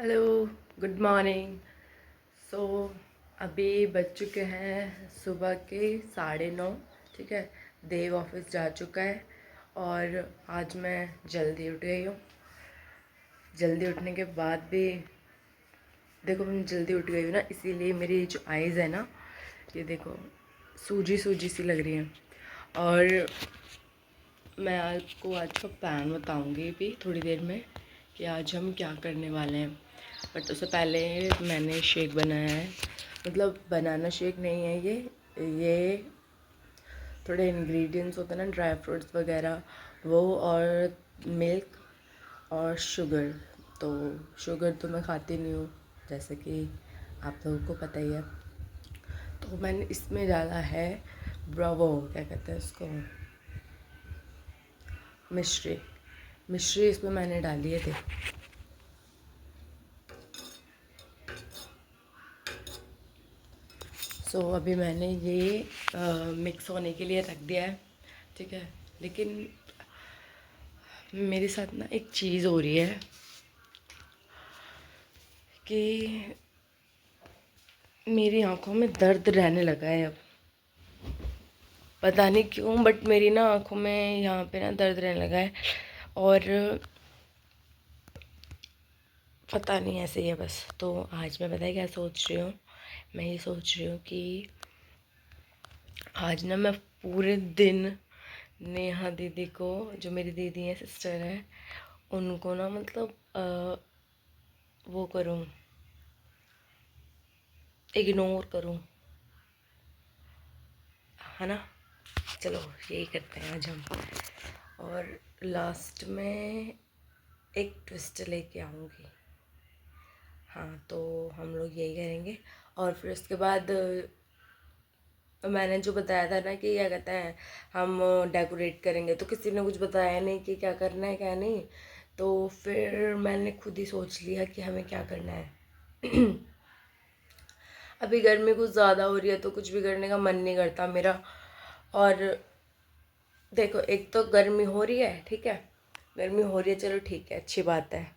Hello, good morning. सो अभी बज चुके हैं सुबह के 9:30। ठीक है, देव ऑफिस जा चुका है और आज मैं जल्दी उठ गई हूँ। जल्दी उठने के बाद भी देखो, मैं जल्दी उठ गई हूँ ना, इसीलिए मेरी जो आइज़ है ना, ये देखो सूजी सूजी सी लग रही हैं। और मैं आपको आज का प्लान बताऊँगी भी थोड़ी देर में कि आज हम क्या करने वाले हैं। बट उससे पहले मैंने शेक बनाया है, मतलब बनाना शेक नहीं है ये थोड़े इंग्रेडिएंट्स होते हैं ना, ड्राई फ्रूट्स वगैरह, वो और मिल्क और शुगर। तो शुगर तो मैं खाती नहीं हूँ, जैसे कि आप लोगों को पता ही है। तो मैंने इसमें डाला है ब्रावो, क्या कहते हैं उसको, मिश्री। मिश्री इसमें मैंने डाली है, देखो। अभी मैंने ये मिक्स होने के लिए रख दिया है। ठीक है, लेकिन मेरे साथ ना एक चीज़ हो रही है कि मेरी आंखों में दर्द रहने लगा है अब। पता नहीं क्यों, बट मेरी ना आंखों में यहाँ पे ना दर्द रहने लगा है। और पता नहीं, ऐसे ही है बस। तो आज मैं पता है क्या सोच रही हूँ, मैं ये सोच रही हूँ कि आज ना मैं पूरे दिन नेहा दीदी को, जो मेरी दीदी है, सिस्टर है, उनको ना मतलब वो करूँ, इग्नोर करूँ, है ना। चलो यही करते हैं आज हम। और लास्ट में एक ट्विस्ट लेके आऊँगी। हाँ, तो हम लोग यही करेंगे। और फिर उसके बाद मैंने जो बताया था ना कि क्या कहते हैं, हम डेकोरेट करेंगे, तो किसी ने कुछ बताया नहीं कि क्या करना है क्या नहीं। तो फिर मैंने खुद ही सोच लिया कि हमें क्या करना है। अभी गर्मी कुछ ज़्यादा हो रही है तो कुछ भी करने का मन नहीं करता मेरा। और देखो, एक तो गर्मी हो रही है, ठीक है, गर्मी हो रही है, चलो ठीक है, अच्छी बात है।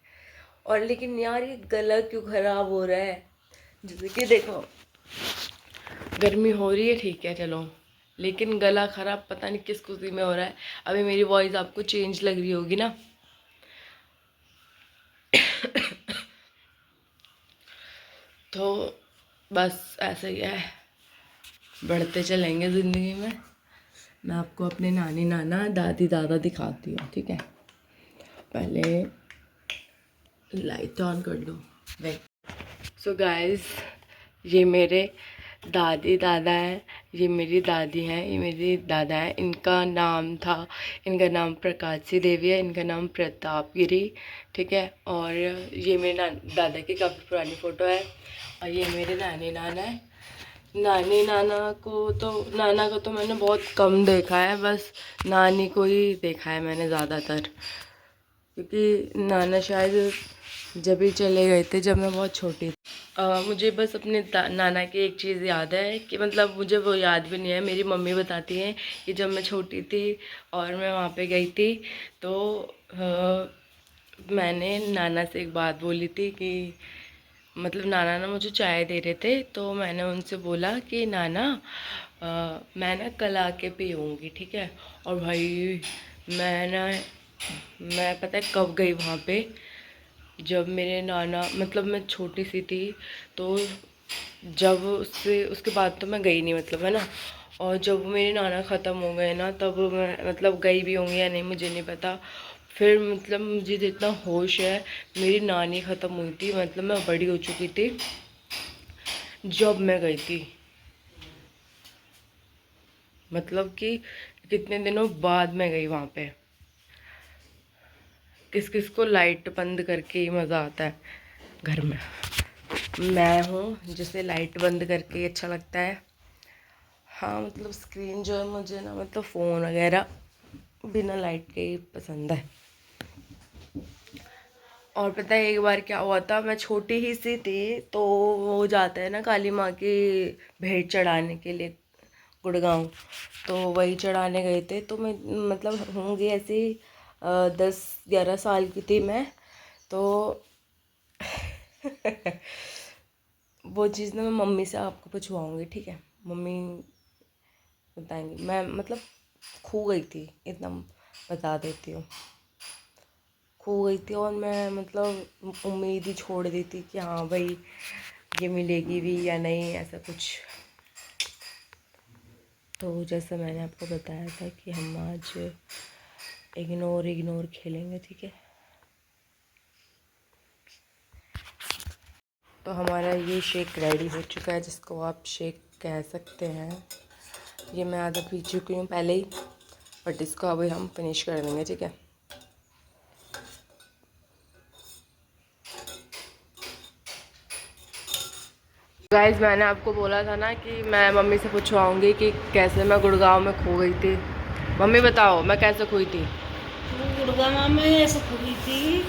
और लेकिन यार ये गला क्यों ख़राब हो रहा है। जैसे कि देखो, गर्मी हो रही है, ठीक है, चलो, लेकिन गला ख़राब पता नहीं किस खुशी में हो रहा है। अभी मेरी वॉइस आपको चेंज लग रही होगी ना। तो बस ऐसे ही है, बढ़ते चलेंगे ज़िंदगी में। मैं आपको अपने नानी नाना दादी दादा दिखाती हूँ, ठीक है। पहले लाइट ऑन कर दो, वेट। सो गाइस, ये मेरे दादी दादा हैं, ये मेरी दादी हैं, ये मेरी दादा हैं। इनका नाम प्रकाशी देवी है, इनका नाम प्रताप गिरी, ठीक है। और ये मेरे दादा की काफ़ी पुरानी फ़ोटो है। और ये मेरे नानी नाना है। नाना को तो मैंने बहुत कम देखा है, बस नानी को ही देखा है मैंने ज़्यादातर, क्योंकि नाना शायद जब ही चले गए थे जब मैं बहुत छोटी थी। मुझे बस अपने नाना की एक चीज़ याद है कि मतलब मुझे वो याद भी नहीं है, मेरी मम्मी बताती हैं कि जब मैं छोटी थी और मैं वहाँ पे गई थी, तो मैंने नाना से एक बात बोली थी कि मतलब नाना ना मुझे चाय दे रहे थे, तो मैंने उनसे बोला कि नाना मैं ना कल आके पीऊँगी, ठीक है। और भाई मैं पता है कब गई वहाँ पे, जब मेरे नाना, मतलब मैं छोटी सी थी, तो जब उसके बाद तो मैं गई नहीं, मतलब, है ना। और जब मेरे नाना ख़त्म हो गए ना, तब मैं मतलब गई भी होंगी या नहीं मुझे नहीं पता। फिर मतलब मुझे जितना होश है, मेरी नानी ख़त्म हुई थी, मतलब मैं बड़ी हो चुकी थी जब मैं गई थी, मतलब कि कितने दिनों बाद मैं गई वहाँ पे। किस किस को लाइट बंद करके ही मज़ा आता है घर में। मैं हूँ जिसे लाइट बंद करके ही अच्छा लगता है। हाँ, मतलब स्क्रीन जो है मुझे ना, मतलब फ़ोन वगैरह बिना लाइट के ही पसंद है। और पता है एक बार क्या हुआ था, मैं छोटी ही सी थी, तो वो जाता है ना काली माँ की भेंट चढ़ाने के लिए गुड़गांव, तो वही चढ़ाने गए थे। तो मैं मतलब होंगी ऐसे ही 10-11 साल की थी मैं। तो वो चीज़ ना मैं मम्मी से आपको पूछवाऊँगी, ठीक है? मम्मी बताएंगी। मैं मतलब खो गई थी, इतना बता देती हूँ। खो गई थी और मैं मतलब उम्मीद ही छोड़ दी थी कि हाँ भाई ये मिलेगी भी या नहीं, ऐसा कुछ। तो जैसे मैंने आपको बताया था कि हम आज इग्नोर खेलेंगे, ठीक है? तो हमारा ये शेक रेडी हो चुका है, जिसको आप शेक कह सकते हैं। ये मैं आधा पी चुकी हूँ पहले ही, बट इसको अभी हम फिनिश कर देंगे, ठीक है? गाइस, मैंने आपको बोला था ना कि मैं मम्मी से पूछवाऊँगी कि कैसे मैं गुड़गांव में खो गई थी। मम्मी बताओ मैं कैसे खोई थी? गुड़गांव में ऐसे खो गई थी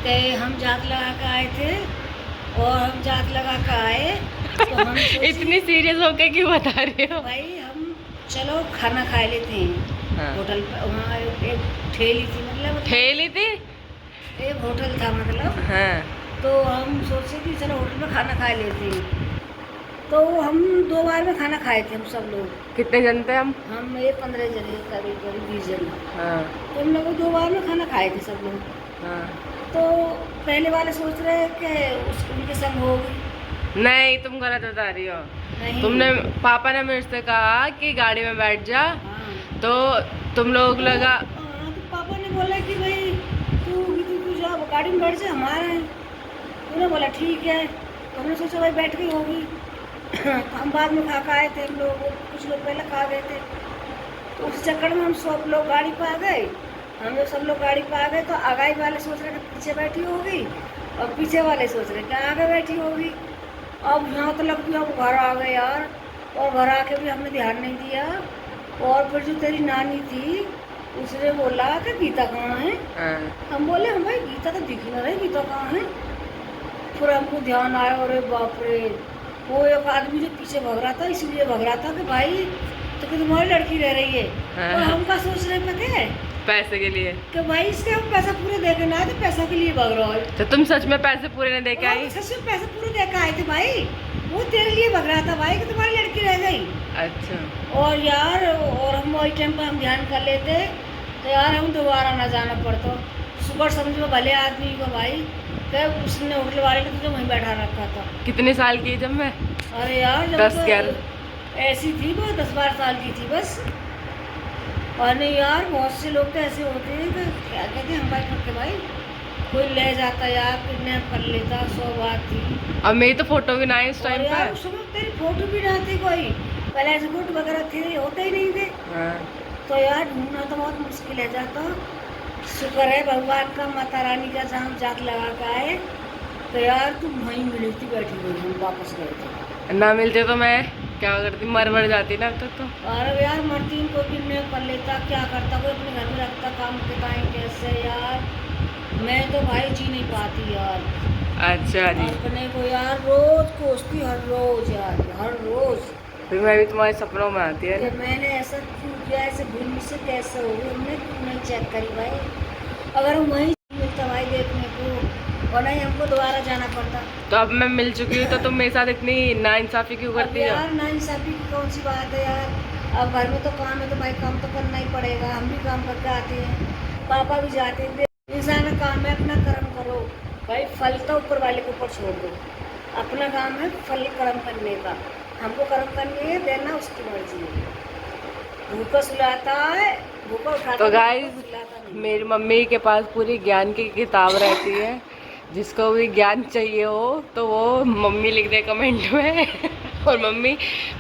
कि हम जात लगा कर आए थे, और हम जात लगा कर आए तो हम इतनी सीरियस होके क्यों बता रही हो? भाई हम चलो खाना खा लेते हैं। हाँ। होटल पर वहाँ एक ठेली थी, मतलब ठेली थी? एक होटल था मतलब। हाँ। तो हम सोचे कि चलो होटल में खाना खा लेते हैं। तो हम 2 बार में खाना खाए थे हम सब लोग। कितने जन थे हम? हम ये 15 जने, करीब 20 जन। हाँ। तो हम लोग 2 बार में खाना खाए थे सब लोग। हाँ। तो पहले वाले सोच रहे हैं कि उनके संग होगी। नहीं, तुम गलत बता रही हो। नहीं। तुमने, पापा ने मेरे से कहा कि गाड़ी में बैठ जा, हाँ। तो तुम लोग लगा। हाँ, तो पापा ने बोला कि भाई तू जा गाड़ी में बैठ जा, हमारा है। उन्होंने बोला ठीक है। तो हमने सोचा भाई बैठ गई होगी। तो हम बाद में खा के आए थे, हम लोग कुछ लोग पहले खा गए थे। तो उस चक्कर में हम सब लोग गाड़ी पर आ गए। हम लोग सब लोग गाड़ी पर आ गए तो आगाई वाले सोच रहे कि पीछे बैठी होगी, और पीछे वाले सोच रहे कि आगे बैठी होगी। अब यहाँ तो लगती हम घर आ गए यार, और घर आके भी हमने ध्यान नहीं दिया। और फिर जो तेरी नानी थी उसने बोला कि गीता कहाँ है? हम बोले हम भाई गीता तो दिख ना रही, गीता कहाँ है? फिर हमको ध्यान आया, अरे बाप रे, वो एक आदमी जो पीछे भग रहा था, इसलिए भग रहा था कि भाई तो कि तुम्हारी लड़की रह रही है। और हम क्या सोच रहे पता है? पैसे के लिए कि भाई इसके हम पैसा पूरे दे के ना आए, तो पैसा के लिए भग रहा है। तो तुम सच में पैसे पूरे नहीं दे के आई? सच में पैसे पूरे दे के आए थे भाई। वो तेरे लिए भग रहा था भाई कि तुम्हारी लड़की रह गई। अच्छा। और यार, और हम वही टाइम पर हम ध्यान कर लेते तो यार हम दोबारा ना जाना पड़ता। सुबह समझो भले आदमी को भाई, कि उसने होटल वाले ने तुझे वहीं बैठा रखा था। कितने साल की जब मैं? अरे यार जब 10-11 ऐसी थी, वो 10-12 साल की थी बस। और नहीं यार, बहुत से लोग तो ऐसे होते हैं कि क्या कहते हैं, हम भाई करके भाई कोई ले जाता यार, किडनैप कर लेता, 100 बात थी। अब मेरी तो फोटो भी ना है उस टाइम यार पे। उस समय तेरी फोटो भी ना थी कोई, पहले ऐसे फोटो वगैरह थे होते ही नहीं थे। हाँ। तो यार ढूंढना तो बहुत मुश्किल है जाता। शुक्र है भगवान का, माता रानी का, जहाँ जात लगा के आए तो यार तुम वहीं मिली थी बैठी हुई, हम वापस गए थे। ना मिलते तो मैं क्या करती, मर जाती ना अब तक तो। अरे यार मरती को किडनैप कर लेता, क्या करता, कोई अपने घर में रखता, काम के टाइम कैसे यार। मैं तो भाई जी नहीं पाती यार। अच्छा जी। अपने को यार रोज कोसती, हर रोज यार, हर रोज। फिर मैं भी तुम्हारे सपनों में आती है कि ना। मैंने ऐसा क्यों किया, ऐसे भूल से कैसे हो गई, हमने क्यों नहीं चेक करी भाई। अगर हम वहीं मिलता भाई देखने को, और नहीं हमको दोबारा जाना पड़ता। तो अब मैं मिल चुकी हूँ तो तुम मेरे साथ इतनी नाइंसाफी क्यों करती हो? यार नाइंसाफी की कौन सी बात है यार। अब घर में तो काम है तो भाई काम तो करना ही पड़ेगा। हम भी काम करके आते हैं, पापा भी जाते हैं। इंसान का काम है अपना कर्म करो भाई, फल तो ऊपर वाले के ऊपर छोड़ दो। अपना काम है फल कर्म करने का, हमको कर्म करनी है, देना उसकी मर्जी है। भूखा सुलाता है, भूखा उठाता तो है, गाइस, भूखा सुलाता नहीं। मेरी मम्मी के पास पूरी ज्ञान की किताब रहती है। जिसको भी ज्ञान चाहिए हो तो वो मम्मी लिख दे कमेंट में और मम्मी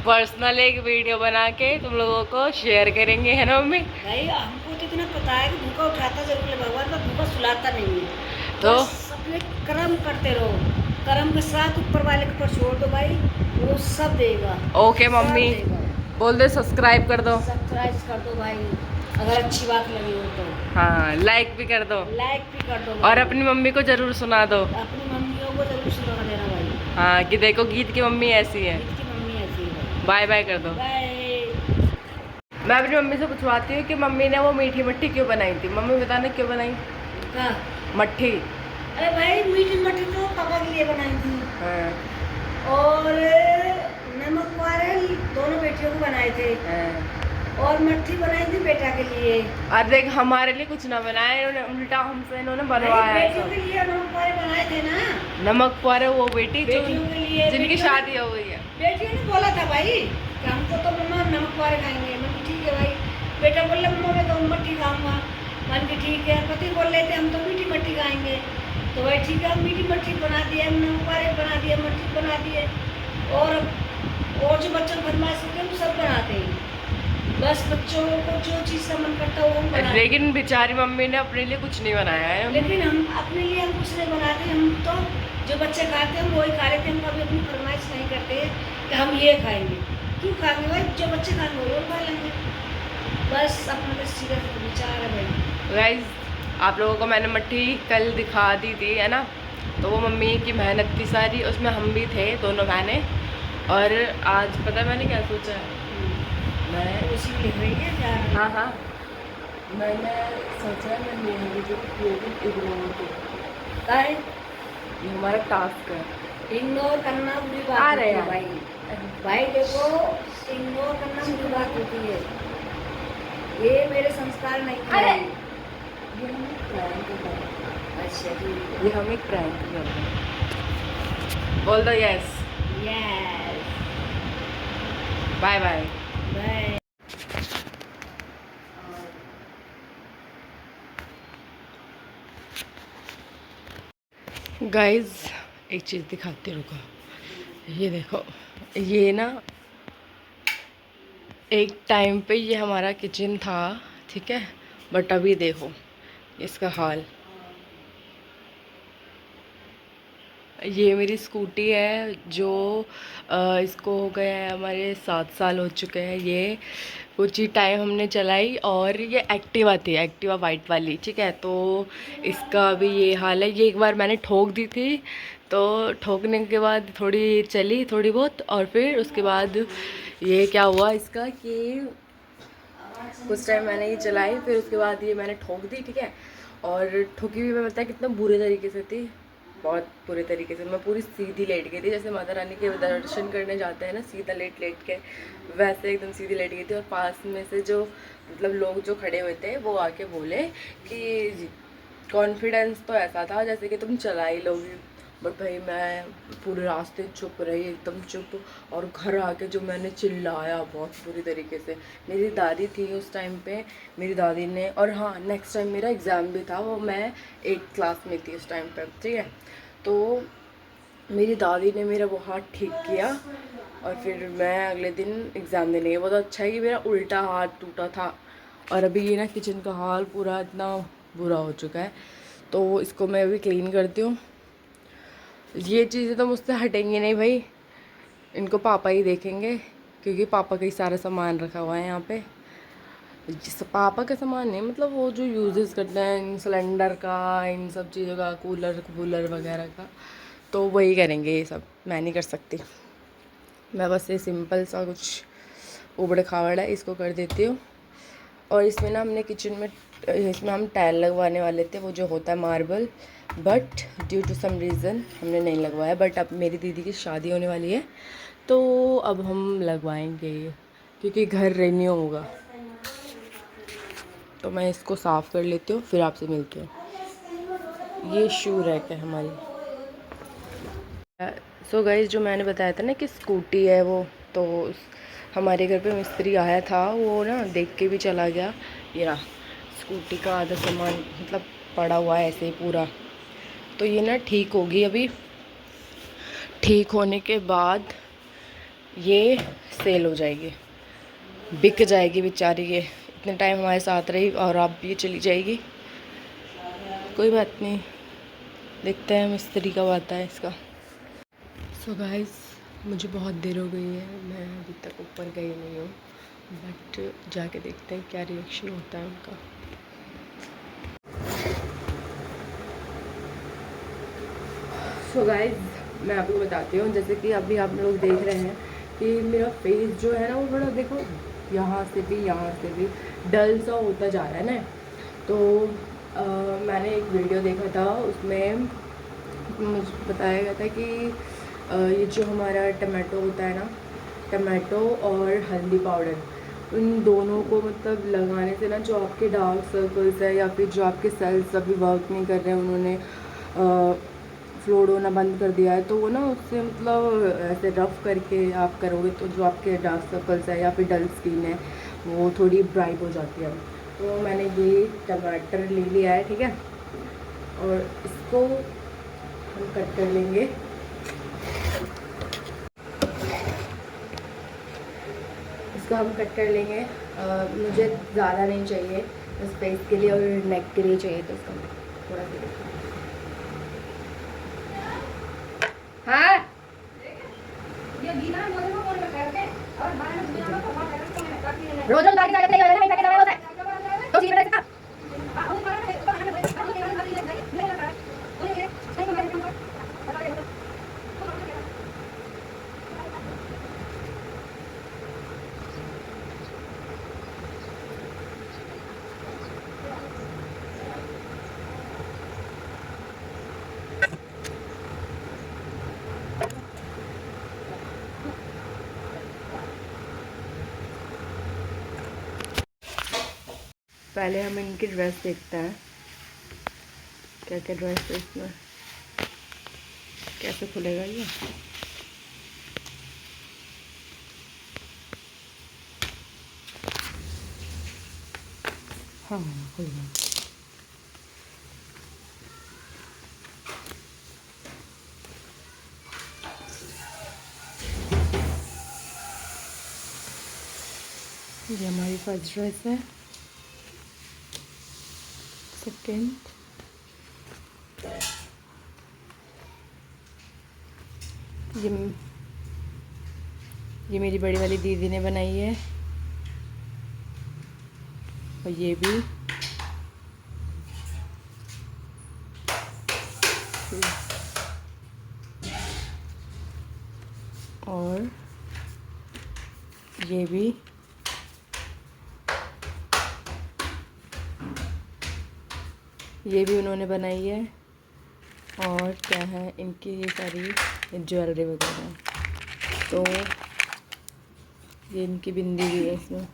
पर्सनल एक वीडियो बना के तुम लोगों को शेयर करेंगे, है ना मम्मी? भाई हमको तो इतना पता है कि भूखा उठाता जरूर है भगवान, पर भूखा सुलाता नहीं है। तो अपने कर्म करते रहो, कर्म के साथ ऊपर वाले के ऊपर छोड़ दो भाई, वो सब देगा। ओके मम्मी, बोल दो सब्सक्राइब कर दो। सब्सक्राइब कर दो भाई, अगर अच्छी बात लगी हो तो। हाँ, लाइक भी कर दो। लाइक भी कर दो और अपनी मम्मी को जरूर सुना दो। अपनी मम्मियों को जरूर सुना देना भाई। हाँ, कि देखो गीत की मम्मी ऐसी है। गीत की मम्मी ऐसी है। बाय बाय कर दो। बाय। मैं अपनी मम्मी से पूछवाती हूँ कि मम्मी ने वो मीठी मट्ठी क्यों बनाई थी। मम्मी बताना क्यों बनाई हाँ। मट्ठी? अरे भाई मीठी मट्ठी तो पापा के लिए बनाई बेटियों को बनाए थे हाँ। और मट्ठी बनाई थी बेटा के लिए। और देख हमारे लिए कुछ ना बनाया इन्होंने, उल्टा हमसे इन्होंने बनवाया है बेटियों सब। के लिए नमक पारे बनाए थे ना। नमक पारे वो बेटी जो बेटियों के लिए जिनकी शादी हो गई है। बेटियों ने बोला था भाई कि हमको तो मम्मा नमक पारे खाएंगे। मैंने कहा ठीक है भाई। बेटा बोल रहा मम्मा मैं तो मट्ठी खाऊंगा। मैंने कहा ठीक है। पति बोल रहे थे हम तो मीठी मट्ठी खाएंगे। तो भाई ठीक है, हम मीठी मट्ठी बना दिए, हम नमक पारे बना दिए, मट्ठी बना दिए और जो बच्चों को फरमाइश होती है हम सब बनाते हैं। बस बच्चों को जो चीज़ का मन करता है वो हम बनाते हैं। लेकिन बेचारी मम्मी ने अपने लिए कुछ नहीं बनाया है। लेकिन हम अपने लिए हम कुछ नहीं बनाते। हम तो जो बच्चे खाते हैं हम वही खा लेते हैं। हम कभी अपनी फरमाइश नहीं करते कि हम ये खाएंगे। क्यों खाएंगे भाई? जो बच्चे खाएंगे वो खा लेंगे। बस अपना तो सीधा विचार है भाई। गाइस आप लोगों को मैंने मट्ठी कल दिखा दी थी है ना, तो वो मम्मी की मेहनत थी सारी, उसमें हम भी थे दोनों बहनें। और आज पता है मैंने क्या सोचा है, मैं उसी लिख रही है क्या? हाँ हाँ मैंने सोचा है मैं मेहंदी जो इग्नोर क्या है? ये हमारा टास्क है। इग्नोर करना बुरी बात आ रहे होती है हैं। भाई। भाई देखो, इग्नोर करना बुरी बात होती है। ये मेरे संस्कार नहीं अरे! है। ये हम एक प्रैंक कर रहे हैं। अच्छा जी। ये हम एक प्रैंक कर रहे हैं। बोल दो yes. Yes. Bye bye. Bye. Guys एक चीज़ दिखाते रुको, ये देखो, ये ना एक टाइम पे ये हमारा किचन था, ठीक है, बट अभी देखो इसका हाल। ये मेरी स्कूटी है जो इसको हो गया है हमारे 7 साल हो चुके हैं। ये कुछ ही टाइम हमने चलाई और ये एक्टिवा थी, एक्टिवा वाइट वाली, ठीक है। तो इसका अभी ये हाल है। ये एक बार मैंने ठोक दी थी, तो ठोकने के बाद थोड़ी चली थोड़ी बहुत, और फिर उसके बाद ये क्या हुआ इसका कि कुछ टाइम मैंने ये चलाई, फिर उसके बाद ये मैंने ठोक दी, ठीक है। और ठोकी हुई मैं बताया कितना बुरे तरीके से थी, बहुत बुरे तरीके से। मैं पूरी सीधी लेट गई थी, जैसे माता रानी के दर्शन करने जाते हैं ना सीधा लेट लेट के, वैसे एकदम सीधी लेट गई थी। और पास में से जो मतलब लोग जो खड़े हुए थे वो आके बोले कि कॉन्फिडेंस तो ऐसा था जैसे कि तुम चला ही लोगी, बट भाई मैं पूरे रास्ते चुप रही, एकदम चुप। और घर आके जो मैंने चिल्लाया बहुत बुरी तरीके से। मेरी दादी थी उस टाइम पे, मेरी दादी ने, और हाँ नेक्स्ट टाइम मेरा एग्ज़ाम भी था, वो मैं 8th क्लास में थी उस टाइम पे, ठीक है। तो मेरी दादी ने मेरा वो हाथ ठीक किया और फिर मैं अगले दिन एग्ज़ाम देने गई। वो तो अच्छा है कि मेरा उल्टा हाथ टूटा था। और अभी ये ना किचन का हाल पूरा इतना बुरा हो चुका है, तो इसको मैं अभी क्लीन करती हूँ। ये चीज़ें तो मुझसे हटेंगी नहीं भाई, इनको पापा ही देखेंगे, क्योंकि पापा का ही सारा सामान रखा हुआ है यहाँ पे। जिस पापा का सामान नहीं, मतलब वो जो यूजेस करते हैं इन सिलेंडर का, इन सब चीज़ों का, कूलर वगैरह का, तो वही करेंगे ये सब, मैं नहीं कर सकती। मैं बस ये सिंपल सा कुछ उबड़ खाबड़ है इसको कर देती हूँ। और इसमें ना हमने किचन में, इसमें हम टाइल लगवाने वाले थे, वो जो होता है marble, but due to some reason हमने नहीं लगवाया। बट अब मेरी दीदी की शादी होने वाली है, तो अब हम लगवाएंगे, क्योंकि घर रिन्यू होगा। तो मैं इसको साफ़ कर लेती हूँ, फिर आपसे मिलती हूँ। ये शू रैक है हमारी। सो गाइस, जो मैंने बताया था ना कि स्कूटी है वो, तो हमारे घर पे मिस्त्री आया था, वो ना देख के भी चला गया। ये ना स्कूटी का आधा सामान मतलब पड़ा हुआ है ऐसे ही पूरा, तो ये ना ठीक होगी अभी। ठीक होने के बाद ये सेल हो जाएगी, बिक जाएगी बेचारी। ये इतने टाइम हमारे साथ रही और अब ये चली जाएगी। कोई बात नहीं, देखते हैं मिस्त्री कब आता है इसका। सो गाइस, मुझे बहुत देर हो गई है, मैं अभी तक ऊपर गई नहीं हूँ, बट जाके देखते हैं क्या रिएक्शन होता है उनका। सो गाइस, मैं आपको बताती हूँ, जैसे कि अभी आप लोग देख रहे हैं कि मेरा फेस जो है ना वो थोड़ा देखो यहाँ से भी डल सा होता जा रहा है ना। तो मैंने एक वीडियो देखा था, उसमें मुझे बताया गया था कि ये जो हमारा टमाटो होता है ना, टमाटो और हल्दी पाउडर, उन दोनों को मतलब लगाने से ना जो आपके डार्क सर्कल्स है या फिर जो आपके सेल्स अभी वर्क नहीं कर रहे हैं, उन्होंने फ्लोड होना बंद कर दिया है, तो वो ना उससे मतलब ऐसे रफ़ करके आप करोगे तो जो आपके डार्क सर्कल्स है या फिर डल स्किन है वो थोड़ी ब्राइट हो जाती है। तो मैंने ये टमाटर ले लिया है, ठीक है, और इसको हम कट कर लेंगे। इसको हम कट कर लेंगे। मुझे ज़्यादा नहीं चाहिए, बस फेस के लिए और नेक के लिए चाहिए, तो इसका थोड़ा सा। हाँ रोज रोज गाड़ी चलाते हैं, पैकेट होता है तो ठीक है। पहले हम इनकी ड्रेस देखते हैं, क्या क्या ड्रेस है इसमें, कैसे खुलेगा ये। हाँ खुल गया। ये हमारी फर्स्ट ड्रेस है। सेकेंड, ये मेरी बड़ी वाली दीदी ने बनाई है, और ये भी। और ये भी। ये भी उन्होंने बनाई है। और क्या है इनकी ये सारी ज्वेलरी वगैरह, तो ये इनकी बिंदी भी है इसमें।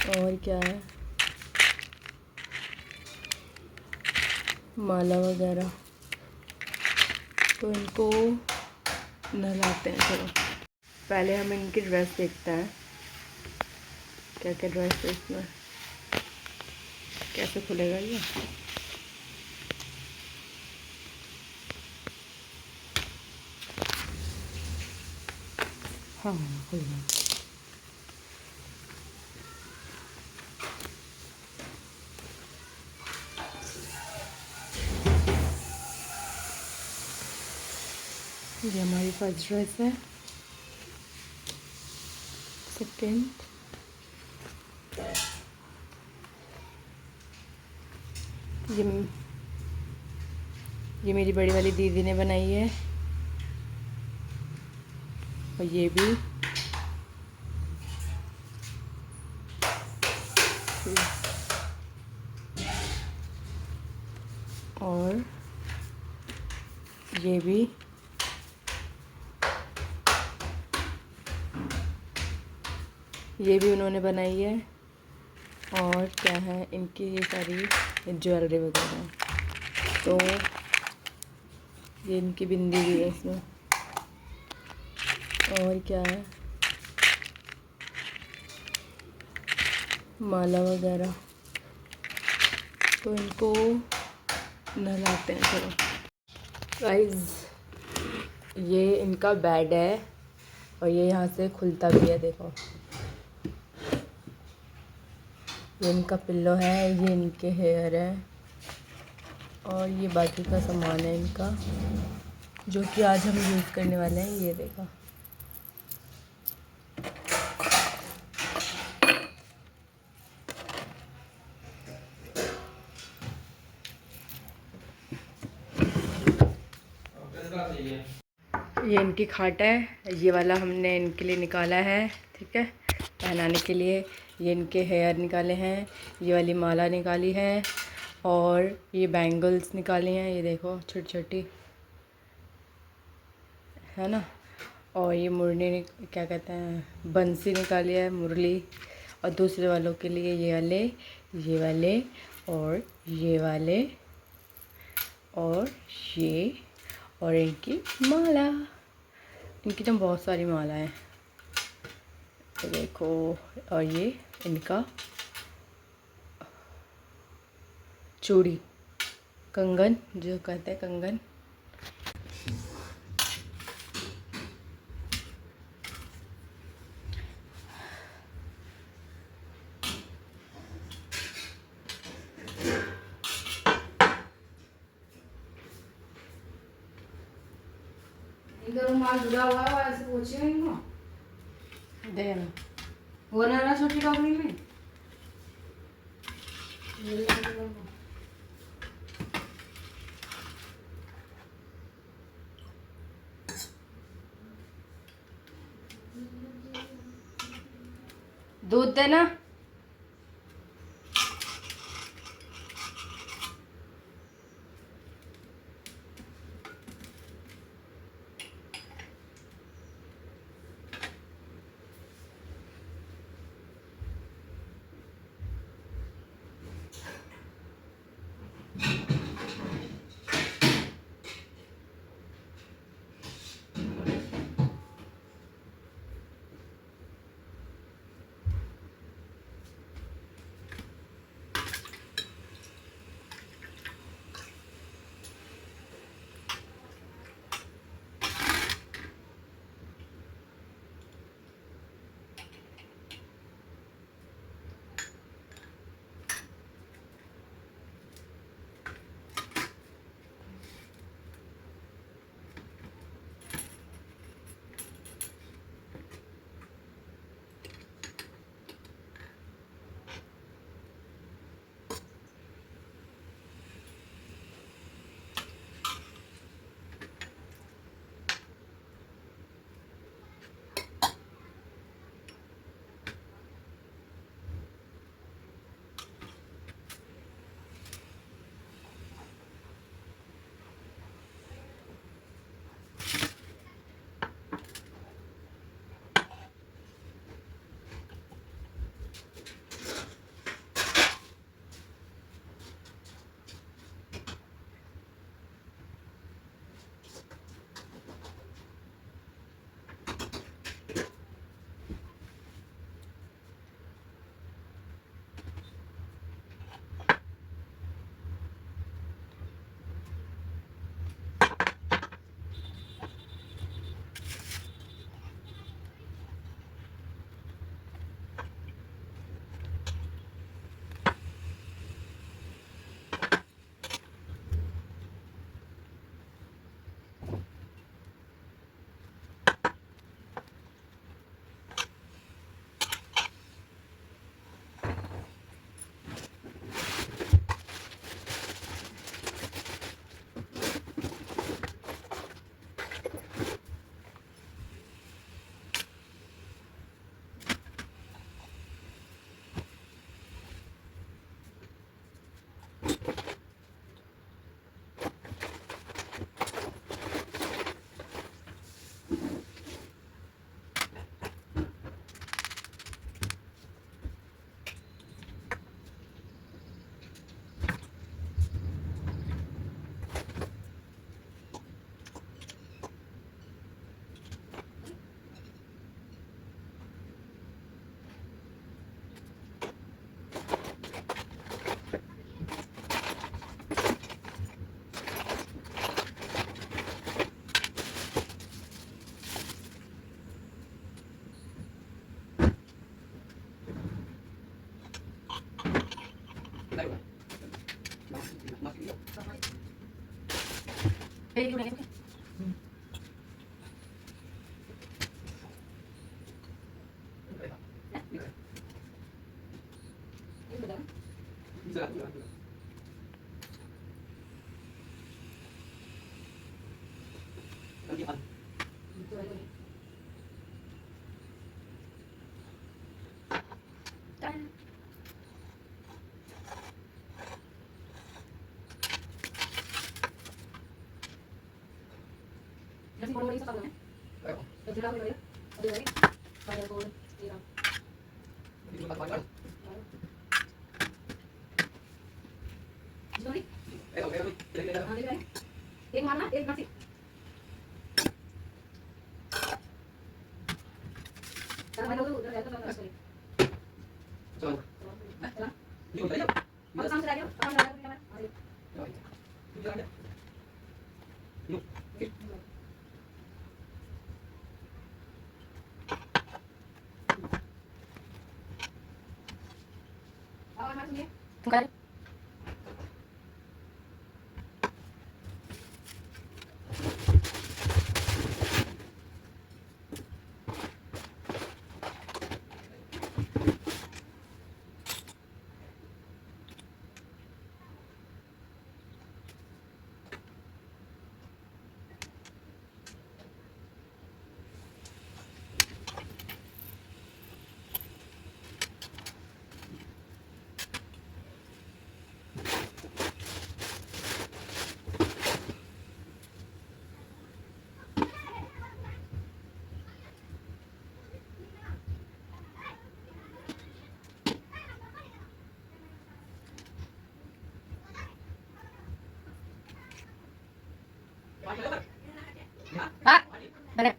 और क्या है, माला वगैरह। तो इनको नहलाते हैं। चलो पहले हम इनकी ड्रेस देखते हैं, क्या क्या ड्रेस है इसमें, कैसे खुलेगा ये। हाँ खुल गया। ये हमारी फर्स्ट ड्रेस है। सेकेंड, ये मेरी बड़ी वाली दीदी ने बनाई है, और ये भी। और ये भी। ये भी उन्होंने बनाई है। और क्या है इनकी ये सारी ज्वेलरी वगैरह, तो ये इनकी बिंदी भी है इसमें। और क्या है, माला वगैरह। तो इनको नहलाते हैं। चलो गाइस, ये इनका बेड है, और ये यहाँ से खुलता भी है, देखो। ये इनका पिल्लो है, ये इनके हेयर है, और ये बाकी का सामान है इनका, जो कि आज हम यूज़ करने वाले हैं। ये देखो, ये इनकी खाट है। ये वाला हमने इनके लिए निकाला है, ठीक है, पहनाने के लिए। ये इनके हेयर निकाले हैं, ये वाली माला निकाली है, और ये बैंगल्स निकाली हैं, ये देखो छोटी छोटी, है ना। और ये मुरली क्या कहते हैं, बंसी निकाली है, मुरली। और दूसरे वालों के लिए ये वाले और ये वाले और ये, और इनकी माला। इनकी तो बहुत सारी माला है, तो देखो। और ये इनका चूड़ी, कंगन जो कहते हैं, कंगन। इधर रुमाल जुड़ा हुआ है, ऐसे पोछे इनको देन वो ना छोटी टोकरी में। दूध देना। एक मारना एक नसी चल भाई लोग उधर जाकर बस करें चल अब सामने आ गया काम लगा दिया मैं और मैं सुनिए तुम कर हाँ अरे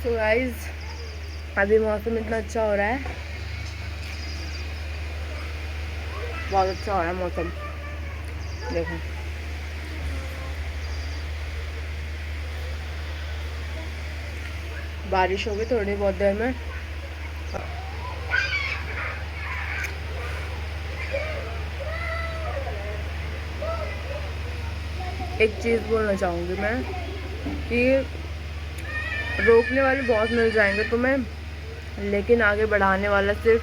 सो गाइज अभी मौसम इतना अच्छा हो रहा है, बहुत अच्छा हो रहा है मौसम। देखो बारिश होगी थोड़ी बहुत देर में। एक चीज़ बोलना चाहूँगी मैं कि रोकने वाले बहुत मिल जाएंगे तुम्हें, लेकिन आगे बढ़ाने वाला सिर्फ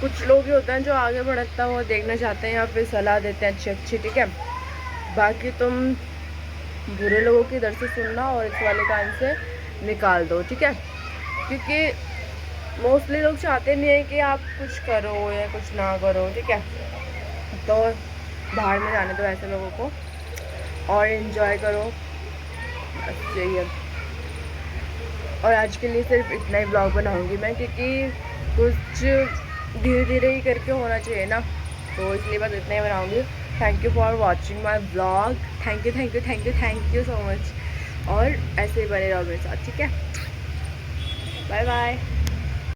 कुछ लोग ही होते हैं जो आगे बढ़ता हुआ देखना चाहते हैं या फिर सलाह देते हैं अच्छी अच्छी, ठीक है। बाकी तुम बुरे लोगों की इधर से सुनना और इस वाले कान से निकाल दो, ठीक है। क्योंकि मोस्टली लोग चाहते नहीं है कि आप कुछ करो या कुछ ना करो, ठीक है। तो बाहर में जाने दो ऐसे लोगों को और एंजॉय करो, बस यही है। और आज के लिए सिर्फ इतना ही ब्लॉग बनाऊंगी मैं, क्योंकि कुछ धीरे धीरे ही करके होना चाहिए ना, तो इसलिए बस इतना ही बनाऊंगी। Thank you for watching my blog, thank you thank you thank you thank you so much. और ऐसे ही बने रहो मेरे साथ, ठीक है। Bye bye.